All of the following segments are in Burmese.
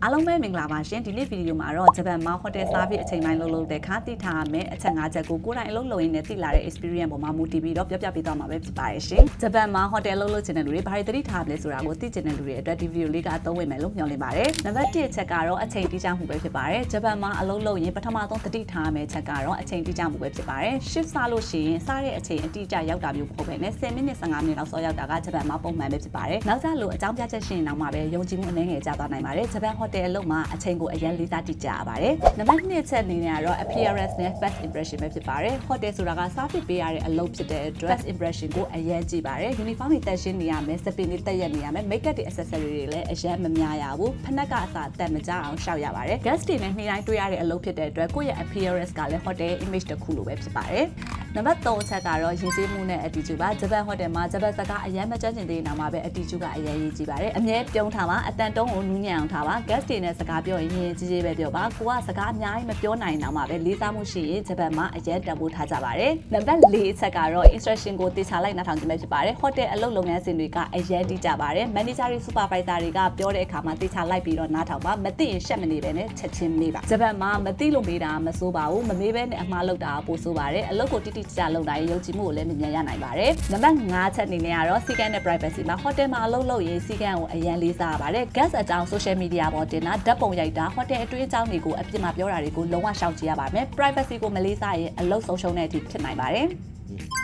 အားလုံးပဲမင်္ဂလာပါရှင်ဒီနေ့ဗီဒီယိုမှာတော့ဂျပန်မှာ hotel service အချိန်ပိုင်းလုပ်တဲ့ခါတိထားမယ်အချက်၅ချက်ကိုကိုယ်တိုင်အလုပ်လုပ်ရင်းနဲ့သိလာတဲ့ experience ပေါ်မှာမူတည်ပြီးတော့ပြောပြပေးသွားမှာပဲဖြစ်ပါတယ်ရှင်ဂျပန်မှာ hotel လုပ်ချင်တဲ့လူတွေဘာတွေသတိထားလဲဆိုတာကိုသိချင်တဲ့လူတွေအတွက်ဒီဗီဒီယိုလေးကအသုံးဝင်မယ်လို့မျှော်လင့်ပါတယ်နံပါတ်1အချက်ကတော့အချိန်တိကျမှုပဲဖြစ်ပါတယ်ဂျပန်မှာအလုပ်လုပ်ရင်ပထမဆုံးသတိထားမယ်ချက်ကတော့အချိန်တိကျမှုပဲဖြစ်ပါတယ် shift စလို့ရှိရင်စတဲ့အချိန်အတိအကျရောက်တာမျိုးမဟုတ်ဘဲနဲ့10မိနစ်15မိနစ်လောက်စောရောက်တာကဂျပန်မှာပုံမှန်ပဲဖြစ်ပါတယ်နောက်ကျလို့အကြောင်းပြချက်ရှိရင်တော့မှပဲယုံကြည်မှုအနည်းငယ်ကျသွားနိုင်ပါတယ်ဂျပန် hotel အလုပ်မှာအချိန်ကိုအရင်လေးစားတိကျရပါတယ်နံပါတ်2ချက်အနေနဲ့ကတော့ appearance နဲ့ first impression ပဲဖြစ်ပါတယ် hotel ဆိုတာက service ပေးရတဲ့အလုပ်ဖြစ်တဲ့အတွက် first impression ကိုအရင်ကြည့်ပါတယ် uniform တွေတက်ရှင်းနေရမယ်စပင်တွေတက်ရက်နေရမယ် makeup တွေ accessory တွေလည်းအရင်မများရဘူးဖနက်ကအစားတက်မကြအောင်ရှောက်ရပါတယ် guest တွေနဲ့နေ့တိုင်းတွေ့ရတဲ့အလုပ်ဖြစ်တဲ့အတွက်ကိုယ့်ရဲ့ appearance ကလည်း hotel image တစ်ခုလိုပဲဖြစ်ပါတယ်နံပါတ်3ချက်ကတော့ရည်စည်းမှုနဲ့ attitude ပါဂျပန် hotel မှာဂျပန်စကားအရင်မကြမ်းကျင်သေးတဲ့နောက်မှာပဲ attitude ကအရင်ရေးကြည့်ပါတယ်အမြဲပြုံးထားပါအတန်တုံးကိုနူးညံ့အောင်ထားပါ guest တွေနဲ့စကားပြောရင်ရင်ကြီးကြီးပဲပြောပါကိုကစကားအများကြီးမပြောနိုင်တော့မှပဲလေးစားမှုရှိရင်ဂျပန်မှာအရင်တန်ဖိုးထားကြပါတယ်နံပါတ်4ချက်ကတော့ instruction ကိုတေချာလိုက်နားထောင်ကြည့်မယ်ဖြစ်ပါတယ် hotel အလုပ်လုပ်ငန်းစဉ်တွေကအရင်တိကျပါတယ် manager တွေ supervisor တွေကပြောတဲ့အခါမှာတေချာလိုက်ပြီးတော့နားထောင်ပါမသိရင်ရှက်မနေပဲနဲ့ချက်ချင်းမေးပါဂျပန်မှာမသိလို့မေးတာမစိုးပါဘူးမမေးပဲနဲ့အမှားလုပ်တာပိုဆိုးပါတယ်အလုပ်ကိုတိတိကျကျလုပ်တာရင်ယုံကြည်မှုကိုလည်းမြင်မြန်ရနိုင်ပါတယ်နံပါတ်5ချက်အနေနဲ့ကတော့စီကံနဲ့ privacy မှာ hotel မှာအလုပ်လုပ်ရင်စီကံကိုအရင်လေးစားရပါတယ် guest အကြောင်း social media ပေါ်တင်တာဓာတ်ပုံရိုက်တာ hotel အတွင်းအကြောင်းတွေကိုအပြစ်မှာပြောတာတွေကိုလုံးဝရှောင်ကြည့်ရပါမယ် privacy ကိုမလေးစားရင်အလုပ်ဆုံးရှုံးတဲ့အထိဖြစ်နိုင်ပါတယ်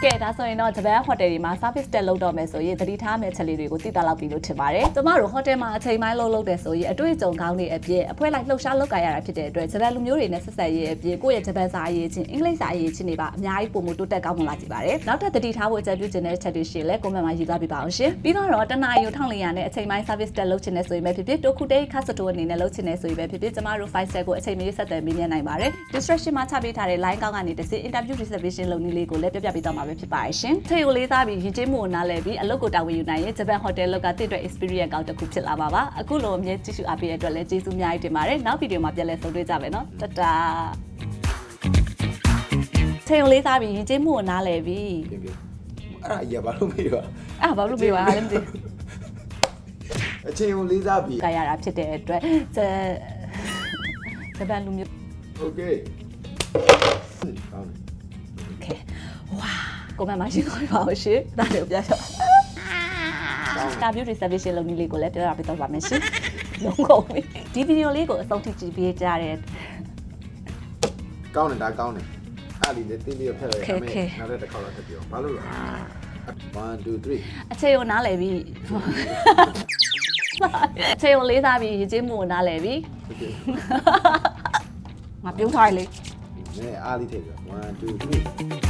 ကဲဒါဆိုရင်တော့ဂျပန်ဟိုတယ်တွေမှာ service တက်လုပ်တော့မယ်ဆိုရင်သတိထားမယ့်ချက်လေးတွေကိုသိတာလောက်ပြီလို့ထင်ပါတယ်ကျမတို့ဟိုတယ်မှာအချိန်ပိုင်းလုပ်တယ်ဆိုရင်အတွေ့အကြုံကောင်းတွေအပြင်အဖွဲလိုက်လှုပ်ရှားလုပ်ကြရတာဖြစ်တဲ့အတွက်ဂျပန်လူမျိုးတွေနဲ့ဆက်ဆက်ရေးအပြင်ကိုယ့်ရဲ့ဂျပန်စာအရေးချင်းအင်္ဂလိပ်စာအရေးချင်းတွေပါအများကြီးပုံမတိုးတက်ကောင်းမွန်လာကြပါတယ်နောက်ထပ်သတိထားဖို့အကြံပြုချင်တဲ့ချက်တွေရှိလဲ comment မှာရေးသားပေးပါအောင်ရှင်ပြီးတော့တနအီ1400နဲ့အချိန်ပိုင်း service တက်လုပ်ချင်တဲ့ဆိုရင်ပဲဖြစ်ဖြစ်တိုခုတေးခါစတိုအနေနဲ့လုပ်ချင်တဲ့ဆိုရင်ပဲဖြစ်ဖြစ်ကျမတို့ 5 step ကိုအချိန်မရွေးဆက်သွယ်မေးမြန်းနိုင်ပါတယ် description မှာချပေးထားတဲ့ line ကောင်းကနေတစ်စိ interview reservation လုပ်နည်းလေးကိုလည်းပြပြပေးတော့မှာပဲဖြစ်ပါတယ်ရှင်ချိန်ကိုလေးစားပြီးရည်ကျင်းမှုကိုနားလည်ပြီးအလုပ်ကိုတာဝန်ယူနိုင်ရင်ဂျပန်ဟိုတယ်လောက်ကတင့်အတွက် experience ကောင်းတစ်ခုဖြစ်လာပါပါအခုလိုအမြဲကြည့်ရှုအားပေးတဲ့အတွက်လည်းကျေးဇူးအများကြီးတင်ပါတယ်နောက်ဗီဒီယိုမှာပြန်လည်ဆုံတွေ့ကြမယ်နော်တတာချိန်ကိုလေးစားပြီးရည်ကျင်းမှုကိုနားလည်ပြီးအဲ့ဒါကြီးကဘာလို့မေးပါအဲ့ဘာလို့မေးပါလဲမသိအချိန်ကိုလေးစားပြီးကြရတာဖြစ်တဲ့အတွက်ဂျပန်လူမျိုး Okay ဝါကိုမမရှိတော့ပါဘူးရှင်ဒါလည်းပြချင်တာဗျူး reservation လုပ်နည်းလေးကိုလည်းပြောပြပေးတော့ပါမယ်ရှင်လုံးကုန်ပြီဒီဗီဒီယိုလေးကိုအဆုံးထိကြည့်ပေးကြတဲ့ကောင်းတယ်ဒါကောင်းတယ်အဲ့ဒီလေတင်းလေးဖက်လိုက်ရမယ်နောက်တစ်ခါတော့ထပ်ပြောဘာလို့လဲ1 2 3အချိန်ကိုနားလည်ပြီအချိန်ကိုလေးစားပြီးရည်ကျင်းမှုကိုနားလည်ပြီငါပြုံးထားလေနဲအားလေးထည့်ပြော1 2 3